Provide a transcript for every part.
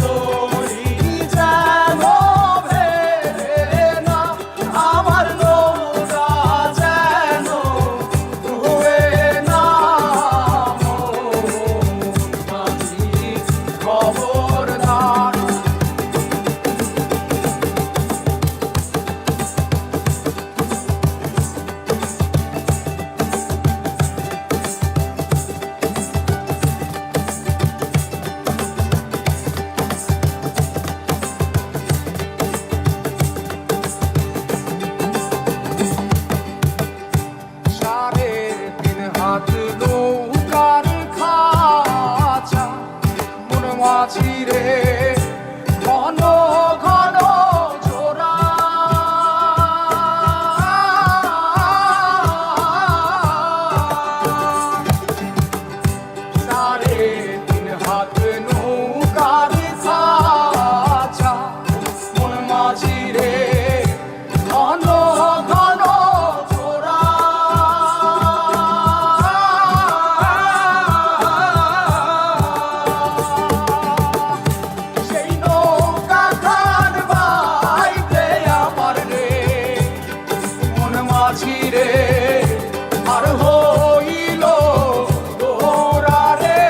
তরি যেন ভেড়ে না, আমার নৌকা যেন ডুবে না। মাঝি খবরদার। নৌকার খাঁচা মন মাঝি রে, ঘন ঘন জোড়া। সাড়ে তিন হাত নৌকার খাঁচা মন মাঝি রে, ঘন ঘন জোড়া। মাঝিরে আর হইল তোরা রে,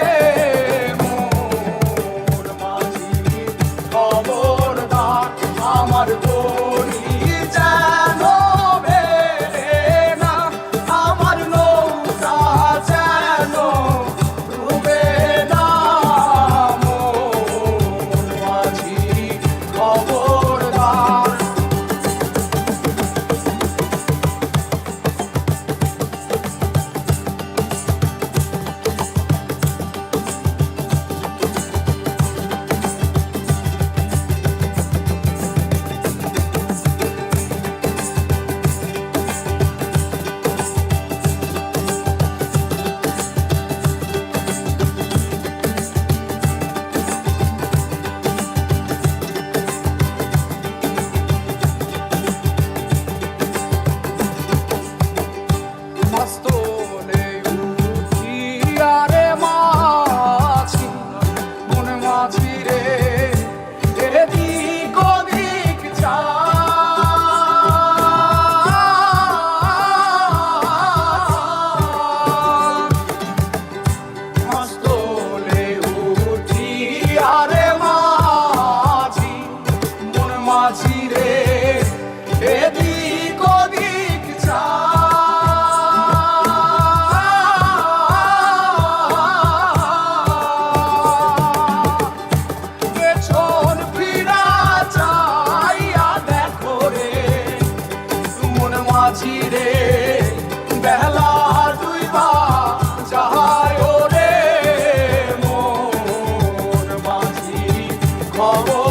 মোর মাঝি খবরদার। আমার তরি যেন ভেড়ে না, আমার নৌকা যেন ডুবে না। মোর মাঝি খবরদার। মাস্তলে উঠিয়া রে মাঝি, মন মাঝি রে, এদিক ওদিক মাস্তলে উঠিয়া রে মাঝি, মন মাঝি রে, এদিক ওদিক পেছন ফিরা চাইয়া দেখো রে, মন মাঝি রে, বেলা দুইবা যায় রে, মন মাঝি খবর